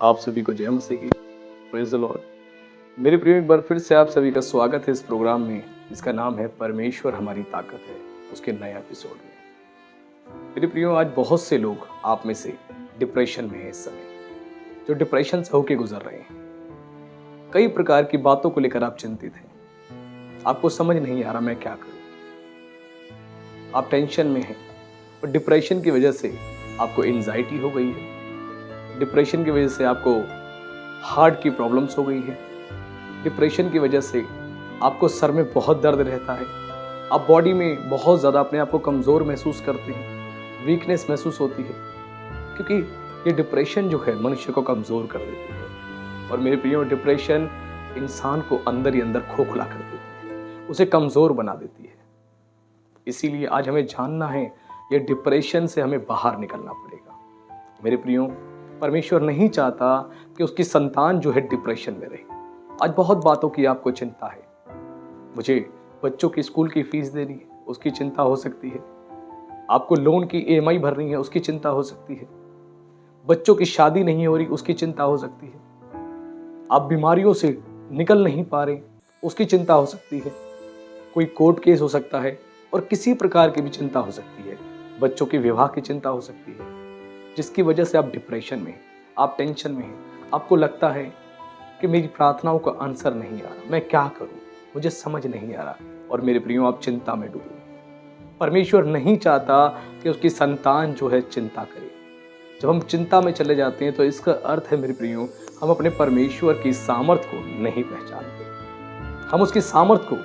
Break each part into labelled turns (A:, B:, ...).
A: आप सभी को जय मसीह की। Praise the Lord. मेरे प्रिय, एक बार फिर से आप सभी का स्वागत है इस प्रोग्राम में जिसका नाम है परमेश्वर हमारी ताकत है, उसके नए एपिसोड में। मेरे प्रियो, आज बहुत से लोग आप में से डिप्रेशन में है इस समय, जो डिप्रेशन से होके गुजर रहे हैं। कई प्रकार की बातों को लेकर आप चिंतित हैं, आपको समझ नहीं आ रहा मैं क्या करूं। आप टेंशन में हैं और डिप्रेशन की वजह से आपको एंजाइटी हो गई है, डिप्रेशन की वजह से आपको हार्ट की प्रॉब्लम्स हो गई है, डिप्रेशन की वजह से आपको सर में बहुत दर्द रहता है, आप बॉडी में बहुत ज़्यादा अपने आप को कमज़ोर महसूस करते हैं, वीकनेस महसूस होती है, क्योंकि ये डिप्रेशन जो है मनुष्य को कमज़ोर कर देती है। और मेरे प्रियो, डिप्रेशन इंसान को अंदर ही अंदर खोखला कर देती है, उसे कमज़ोर बना देती है। इसीलिए आज हमें जानना है, ये डिप्रेशन से हमें बाहर निकलना पड़ेगा। मेरे प्रियो, परमेश्वर नहीं चाहता कि उसकी संतान जो है डिप्रेशन में रहे। आज बहुत बातों की आपको चिंता है। मुझे बच्चों की स्कूल की फीस देनी है, उसकी चिंता हो सकती है। आपको लोन की ईएमआई भरनी है, उसकी चिंता हो सकती है। बच्चों की शादी नहीं हो रही, उसकी चिंता हो सकती है। आप बीमारियों से निकल नहीं पा रहे, उसकी चिंता हो सकती है। कोई कोर्ट केस हो सकता है और किसी प्रकार की भी चिंता हो सकती है। बच्चों के विवाह की चिंता हो सकती है, जिसकी वजह से आप डिप्रेशन में हैं, आप टेंशन में हैं। आपको लगता है कि मेरी प्रार्थनाओं का आंसर नहीं आ रहा, मैं क्या करूं, मुझे समझ नहीं आ रहा। और मेरे प्रियो, आप चिंता में डूबे। परमेश्वर नहीं चाहता कि उसकी संतान जो है चिंता करे। जब हम चिंता में चले जाते हैं तो इसका अर्थ है मेरे प्रियो, हम अपने परमेश्वर की सामर्थ को नहीं पहचानते। हम उसकी सामर्थ को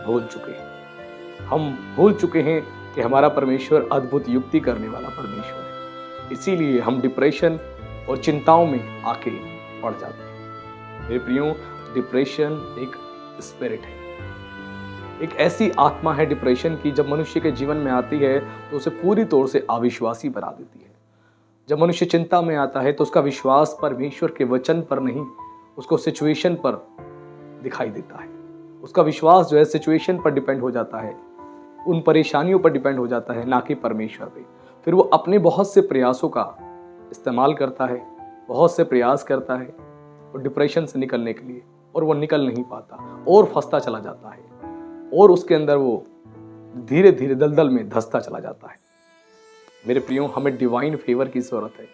A: भूल चुके हैं। हम भूल चुके हैं कि हमारा परमेश्वर अद्भुत युक्ति करने वाला परमेश्वर है। इसीलिए हम डिप्रेशन और चिंताओं में आके पड़ जाते हैं। मेरे प्रियो, डिप्रेशन एक स्पिरिट है, एक ऐसी आत्मा है डिप्रेशन की, जब मनुष्य के जीवन में आती है तो उसे पूरी तौर से अविश्वासी बना देती है। जब मनुष्य चिंता में आता है तो उसका विश्वास परमेश्वर के वचन पर नहीं, उसको सिचुएशन पर दिखाई देता है। उसका विश्वास जो है सिचुएशन पर डिपेंड हो जाता है, उन परेशानियों पर डिपेंड हो जाता है, ना कि परमेश्वर पे। फिर वो अपने बहुत से प्रयासों का इस्तेमाल करता है, बहुत से प्रयास करता है और डिप्रेशन से निकलने के लिए, और वो निकल नहीं पाता और फंसता चला जाता है, और उसके अंदर वो धीरे धीरे दलदल में धंसता चला जाता है। मेरे प्रियो, हमें डिवाइन फेवर की जरूरत है।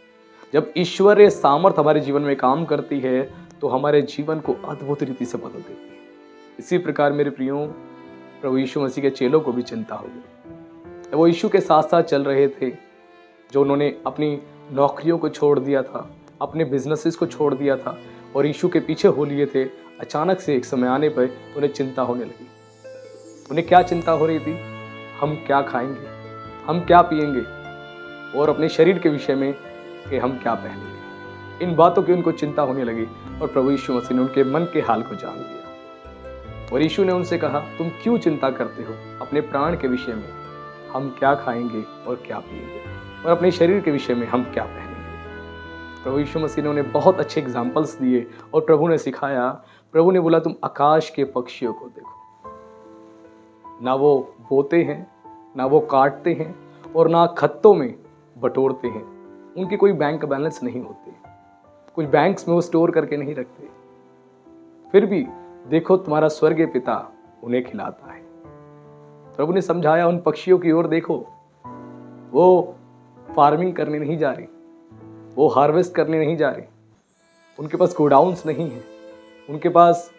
A: जब ईश्वरीय सामर्थ हमारे जीवन में काम करती है तो हमारे जीवन को अद्भुत रीति से बदल देती है। इसी प्रकार मेरे प्रियो, प्रभु यीशु मसीह के चेलों को भी चिंता हो गई। वो यीशु के साथ साथ चल रहे थे, जो उन्होंने अपनी नौकरियों को छोड़ दिया था, अपने बिजनेसेस को छोड़ दिया था और यीशु के पीछे हो लिए थे। अचानक से एक समय आने पर उन्हें चिंता होने लगी। उन्हें क्या चिंता हो रही थी? हम क्या खाएंगे, हम क्या पिएंगे, और अपने शरीर के विषय में कि हम क्या पहनेंगे। इन बातों की उनको चिंता होने लगी और प्रभु यीशु मसीह ने उनके मन के हाल को जान लिया। और यीशु ने उनसे कहा, तुम क्यों चिंता करते हो अपने प्राण के विषय में, हम क्या खाएंगे और क्या पिएंगे, और अपने शरीर के विषय में हम क्या पहनेंगे। प्रभु यीशु मसीह ने उन्हें बहुत अच्छे एग्जाम्पल्स दिए और प्रभु ने सिखाया। प्रभु ने बोला, तुम आकाश के पक्षियों को देखो, ना वो बोते हैं, ना वो काटते हैं, और ना खत्तों में बटोरते हैं। उनके कोई बैंक बैलेंस नहीं होते, कुछ बैंक्स में वो स्टोर करके नहीं रखते, फिर भी देखो तुम्हारा स्वर्गीय पिता उन्हें खिलाता है। प्रभु ने समझाया, उन पक्षियों की ओर देखो, वो फार्मिंग करने नहीं जा रही, वो हार्वेस्ट करने नहीं जा रही, उनके पास गोडाउन्स नहीं है, उनके पास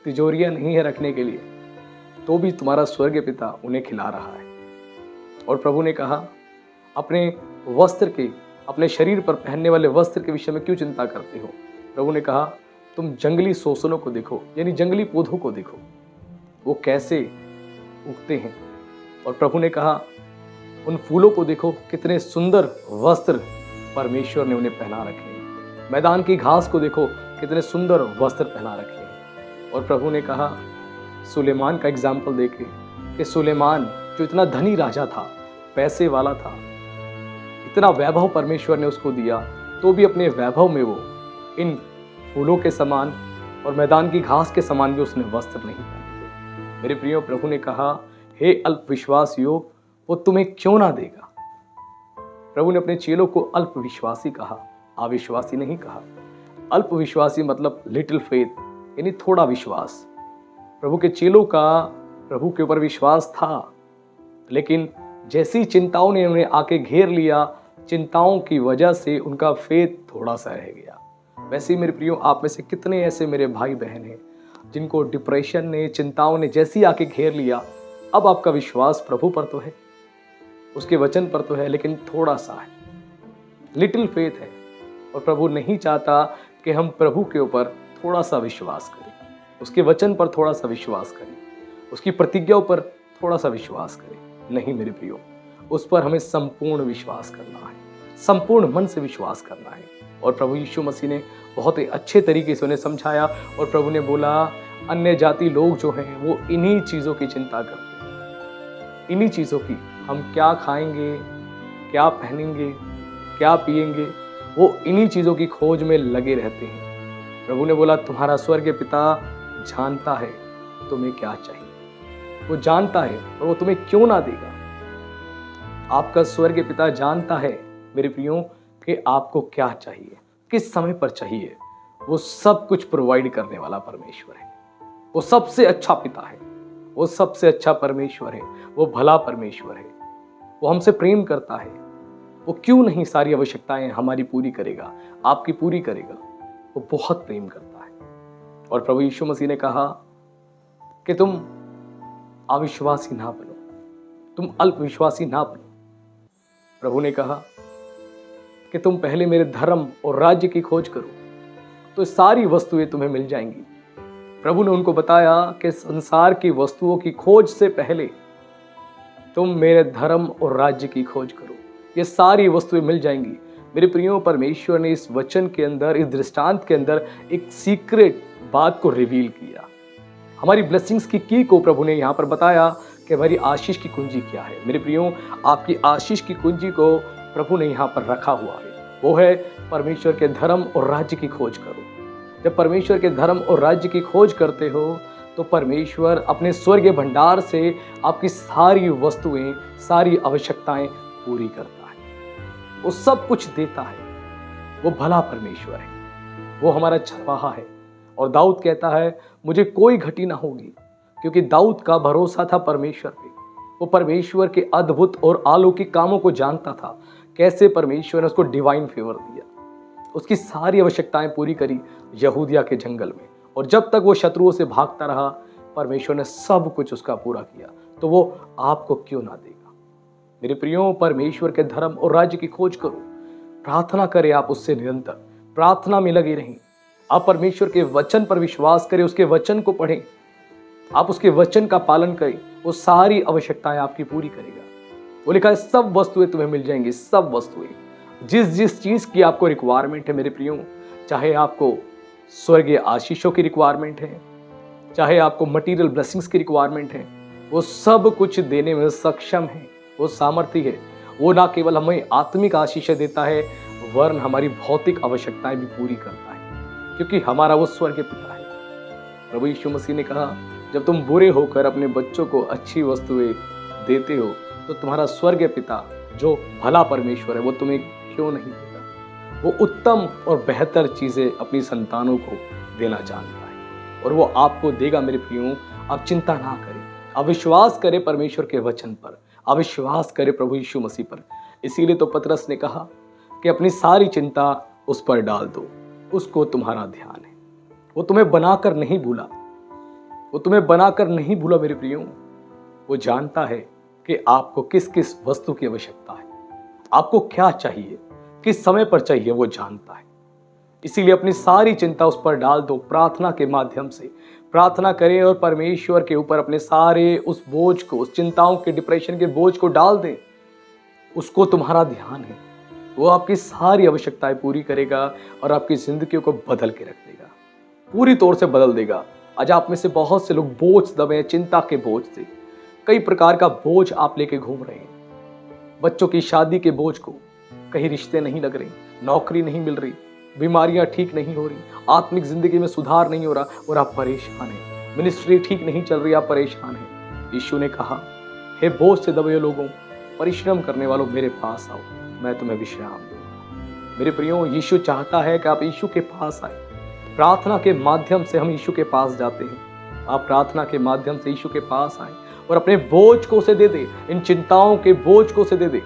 A: तिजोरियां नहीं है रखने के लिए, तो भी तुम्हारा स्वर्गीय पिता उन्हें खिला रहा है। और प्रभु ने कहा, अपने वस्त्र के, अपने शरीर पर पहनने वाले वस्त्र के विषय में क्यों चिंता करते हो। प्रभु ने कहा, तुम जंगली सोसलों को देखो, यानी जंगली पौधों को देखो, वो कैसे उगते हैं। और प्रभु ने कहा, उन फूलों को देखो, कितने सुंदर वस्त्र परमेश्वर ने उन्हें पहना रखे हैं। मैदान की घास को देखो, कितने सुंदर वस्त्र पहना रखे हैं। और प्रभु ने कहा, सुलेमान का एग्जाम्पल देके कि सुलेमान जो इतना धनी राजा था, पैसे वाला था, इतना वैभव परमेश्वर ने उसको दिया, तो भी अपने वैभव में वो इन फूलों के समान और मैदान की घास के समान भी उसने वस्त्र नहीं पहने थे। मेरे प्रियो, प्रभु ने कहा, हे अल्प विश्वासियों, वो तुम्हें क्यों ना देगा। प्रभु ने अपने चेलों को अल्प विश्वासी कहा, अविश्वासी नहीं कहा। अल्प विश्वासी मतलब लिटिल फेथ, यानी थोड़ा विश्वास। प्रभु के चेलों का प्रभु के ऊपर विश्वास था, लेकिन जैसी चिंताओं ने उन्हें आके घेर लिया, चिंताओं की वजह से उनका फेथ थोड़ा सा रह गया। वैसे ही मेरे प्रियो, आप में से कितने ऐसे मेरे भाई बहन हैं जिनको डिप्रेशन ने, चिंताओं ने जैसी आके घेर लिया, अब आपका विश्वास प्रभु पर तो है, उसके वचन पर तो है, लेकिन थोड़ा सा है, लिटिल फेथ है। और प्रभु नहीं चाहता कि हम प्रभु के ऊपर थोड़ा सा विश्वास करें, उसके वचन पर थोड़ा सा विश्वास करें, उसकी प्रतिज्ञाओं पर थोड़ा सा विश्वास करें। नहीं मेरे प्रियो, उस पर हमें संपूर्ण विश्वास करना है, संपूर्ण मन से विश्वास करना है। और प्रभु यीशु मसीह ने बहुत ही अच्छे तरीके से उन्हें समझाया, और प्रभु ने बोला, अन्य जाति लोग जो हैं वो इन्हीं चीज़ों की चिंता करते हैं, इन्हीं चीज़ों की, हम क्या खाएंगे, क्या पहनेंगे, क्या पिएंगे, वो इन्हीं चीज़ों की खोज में लगे रहते हैं। प्रभु ने बोला, तुम्हारा स्वर्गीय पिता जानता है तुम्हें क्या चाहिए, वो जानता है और वो तुम्हें क्यों ना देगा। आपका स्वर्गीय पिता जानता है मेरे प्रियो कि आपको क्या चाहिए, किस समय पर चाहिए। वो सब कुछ प्रोवाइड करने वाला परमेश्वर है, वो सबसे अच्छा पिता है, वो सबसे अच्छा परमेश्वर है, वो भला परमेश्वर है, वो हमसे प्रेम करता है। वो क्यों नहीं सारी आवश्यकताएं हमारी पूरी करेगा, आपकी पूरी करेगा, वो बहुत प्रेम करता है। और प्रभु यीशु मसीह ने कहा कि तुम अविश्वासी ना बनो, तुम अल्प विश्वासी ना बनो। प्रभु ने कहा कि तुम पहले मेरे धर्म और राज्य की खोज करो तो सारी वस्तुएं तुम्हें मिल जाएंगी। प्रभु ने उनको बताया कि संसार की वस्तुओं की खोज से पहले तुम मेरे धर्म और राज्य की खोज करो, ये सारी वस्तुएं मिल जाएंगी। मेरे प्रियो, परमेश्वर ने इस वचन के अंदर, इस दृष्टांत के अंदर एक सीक्रेट बात को रिवील किया। हमारी ब्लेसिंग्स की की को प्रभु ने यहाँ पर बताया कि हमारी आशीष की कुंजी क्या है। मेरे प्रियो, आपकी आशीष की कुंजी को प्रभु ने यहाँ पर रखा हुआ है, वो है परमेश्वर के धर्म और राज्य की खोज करो। जब परमेश्वर के धर्म और राज्य की खोज करते हो तो परमेश्वर अपने स्वर्गीय भंडार से आपकी सारी वस्तुएं, सारी आवश्यकताएं पूरी करता है, वो सब कुछ देता है। वो भला परमेश्वर है, वो हमारा चरवाहा है। और दाऊद कहता है, मुझे कोई घटी ना होगी, क्योंकि दाऊद का भरोसा था परमेश्वर पे। वो परमेश्वर के अद्भुत और अलौकिक कामों को जानता था, कैसे परमेश्वर ने उसको डिवाइन फेवर दिया, उसकी सारी आवश्यकताएं पूरी करी यहूदिया के जंगल में। और जब तक वो शत्रुओं से भागता रहा, परमेश्वर ने सब कुछ उसका पूरा किया। तो वो आपको क्यों ना देगा। मेरे प्रियो, परमेश्वर के धर्म और राज्य की खोज करो, प्रार्थना करें, आप उससे निरंतर प्रार्थना में लगे रहें। आप परमेश्वर के वचन पर विश्वास करें, उसके वचन को पढ़ें, आप उसके वचन का पालन करें, वो सारी आवश्यकताएं आपकी पूरी करेगा। वो लिखा है, सब वस्तुएं तुम्हें मिल जाएंगी, सब वस्तुएं, जिस जिस चीज की आपको रिक्वायरमेंट है मेरे प्रियो, चाहे आपको स्वर्गीय आशीषों की रिक्वायरमेंट है, चाहे आपको मटीरियल ब्लेसिंग्स की रिक्वायरमेंट है, वो सब कुछ देने में सक्षम है, वो सामर्थ्य है। वो ना केवल हमें आत्मिक आशीष देता है, वरन हमारी भौतिक आवश्यकताएं भी पूरी करता है, क्योंकि हमारा वो स्वर्गीय पिता है। प्रभु यीशु मसीह ने कहा, जब तुम बुरे होकर अपने बच्चों को अच्छी वस्तुएं देते हो तो तुम्हारा स्वर्गीय पिता जो भला परमेश्वर है, वो तुम्हें क्यों नहीं देगा। वो उत्तम और बेहतर चीजें अपनी संतानों को देना जानता है, और वो आपको देगा। मेरे प्रियो, आप चिंता ना करें, अविश्वास करें परमेश्वर के वचन पर, अविश्वास करें प्रभु यीशु मसीह पर। इसीलिए तो पतरस ने कहा कि अपनी सारी चिंता उस पर डाल दो, उसको तुम्हारा ध्यान है। वो तुम्हें बनाकर नहीं भूला, वो तुम्हें बनाकर नहीं भूला मेरे प्रियो। वो जानता है कि आपको किस किस वस्तु की आवश्यकता है, आपको क्या चाहिए, किस समय पर चाहिए, वो जानता है। इसीलिए अपनी सारी चिंता उस पर डाल दो, प्रार्थना के माध्यम से प्रार्थना करें और परमेश्वर के ऊपर अपने सारे उस बोझ को, उस चिंताओं के, डिप्रेशन के बोझ को डाल दें। उसको तुम्हारा ध्यान है, वो आपकी सारी आवश्यकताएं पूरी करेगा और आपकी जिंदगी को बदल के रख देगा, पूरी तौर से बदल देगा। आज आप में से बहुत से लोग बोझ दबे हैं, चिंता के बोझ से, कई प्रकार का बोझ आप लेके घूम रहे हैं। बच्चों की शादी के बोझ को, कहीं रिश्ते नहीं लग रहे, नौकरी नहीं मिल रही, बीमारियां ठीक नहीं हो रही, आत्मिक जिंदगी में सुधार नहीं हो रहा और आप परेशान हैं, मिनिस्ट्री ठीक नहीं चल रही, आप परेशान हैं। यीशु ने कहा, हे बोझ से दबे लोगों, परिश्रम करने वालों, मेरे पास आओ, मैं तुम्हें विश्राम दूंगा। मेरे प्रियो, यीशु चाहता है कि आप यीशु के पास आए। प्रार्थना के माध्यम से हम यीशु के पास जाते हैं। आप प्रार्थना के माध्यम से यीशु के पास आए और अपने बोझ को उसे दे दे, इन चिंताओं के बोझ को उसे दे दे,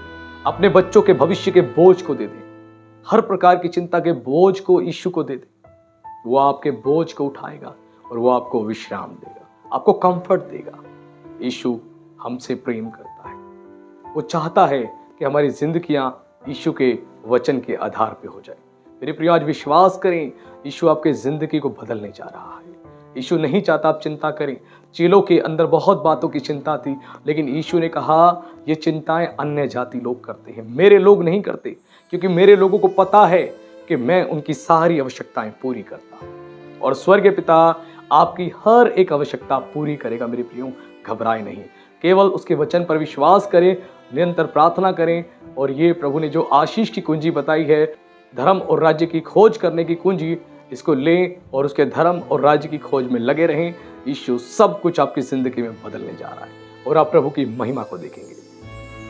A: अपने बच्चों के भविष्य के बोझ को दे दे, हर प्रकार की चिंता के बोझ को यीशु को दे दे। वो आपके बोझ को उठाएगा और वो आपको विश्राम देगा, आपको कंफर्ट देगा। यीशु हमसे प्रेम करता है। वो चाहता है कि हमारी जिंदगियां यीशु के वचन के आधार पे हो जाए। मेरे प्रिय, आज विश्वास करें, यीशु आपके जिंदगी को बदलने जा रहा है। यीशु नहीं चाहता आप चिंता करें। चेलों के अंदर बहुत बातों की चिंता थी, लेकिन यीशु ने कहा ये चिंताएं अन्य जाति लोग करते हैं, मेरे लोग नहीं करते, क्योंकि मेरे लोगों को पता है कि मैं उनकी सारी आवश्यकताएं पूरी करता हूं। और स्वर्गीय पिता आपकी हर एक आवश्यकता पूरी करेगा। मेरे प्रियो, घबराए नहीं, केवल उसके वचन पर विश्वास करें, निरंतर प्रार्थना करें। और ये प्रभु ने जो आशीष की कुंजी बताई है, धर्म और राज्य की खोज करने की कुंजी, इसको लें और उसके धर्म और राज्य की खोज में लगे रहें। यीशु सब कुछ आपकी जिंदगी में बदलने जा रहा है और आप प्रभु की महिमा को देखेंगे।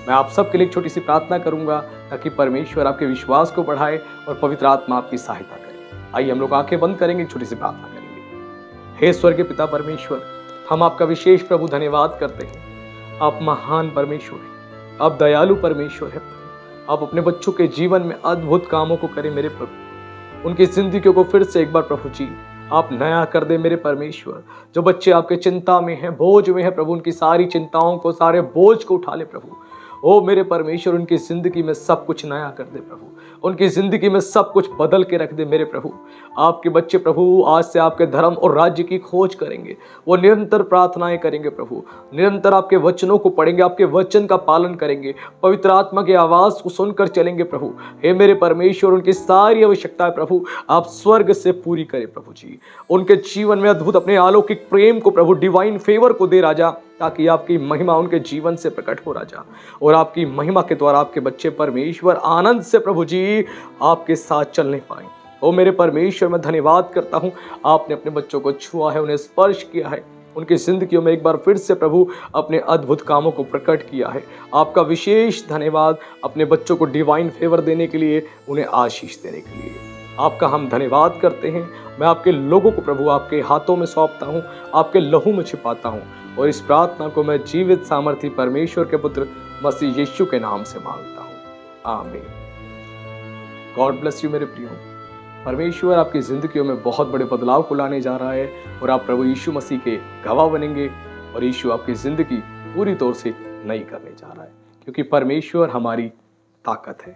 A: मैं आप सबके लिए एक छोटी सी प्रार्थना करूंगा ताकि परमेश्वर आपके विश्वास को बढ़ाए और पवित्र आत्मा आपकी सहायता करे। आइए हम लोग आंखें बंद करेंगे, छोटी सी प्रार्थना करेंगे। हे स्वर्गीय पिता परमेश्वर, हम आपका विशेष प्रभु धन्यवाद करते हैं। आप महान परमेश्वर हैं, आप दयालु परमेश्वर हैं। आप अपने बच्चों के जीवन में अद्भुत कामों को करें मेरे प्रभु। उनकी जिंदगियों को फिर से एक बार प्रभु जी आप नया कर दे मेरे परमेश्वर। जो बच्चे आपके चिंता में हैं, बोझ में हैं प्रभु, उनकी सारी चिंताओं को, सारे बोझ को उठा ले प्रभु। ओ मेरे परमेश्वर, उनकी जिंदगी में सब कुछ नया कर दे प्रभु, उनकी जिंदगी में सब कुछ बदल के रख दे मेरे प्रभु। आपके बच्चे प्रभु आज से आपके धर्म और राज्य की खोज करेंगे, वो निरंतर प्रार्थनाएं करेंगे प्रभु, निरंतर आपके वचनों को पढ़ेंगे, आपके वचन का पालन करेंगे, पवित्र आत्मा की आवाज को सुनकर चलेंगे प्रभु। हे मेरे परमेश्वर, उनकी सारी आवश्यकताएं प्रभु आप स्वर्ग से पूरी करें प्रभु जी। उनके जीवन में अद्भुत अपने अलौकिक प्रेम को प्रभु, डिवाइन फेवर को दे राजा, ताकि आपकी महिमा उनके जीवन से प्रकट हो राजा। और आपकी महिमा के द्वारा आपके बच्चे परमेश्वर आनंद से प्रभु जी आपके साथ चलने पाए। ओ मेरे परमेश्वर, मैं धन्यवाद करता हूं, आपने अपने बच्चों को छुआ है, उन्हें स्पर्श किया है, उनकी जिंदगियों में एक बार फिर से प्रभु अपने अद्भुत कामों को प्रकट किया है। आपका विशेष धन्यवाद अपने बच्चों को डिवाइन फेवर देने के लिए, उन्हें आशीष देने के लिए। आपका हम धन्यवाद करते हैं। मैं आपके लोगों को प्रभु आपके हाथों में सौंपता हूं, आपके लहू में छिपाता हूं, और इस प्रार्थना को मैं जीवित सामर्थी परमेश्वर के पुत्र मसीह यीशु के नाम से मांगता हूं, आमीन। गॉड ब्लेस यू मेरे प्रियो। परमेश्वर आपकी जिंदगियों में बहुत बड़े बदलाव को लाने जा रहा है और आप प्रभु यीशु मसीह के गवाह बनेंगे और यीशु आपकी जिंदगी पूरी तौर से नई करने जा रहा है, क्योंकि परमेश्वर हमारी ताकत है।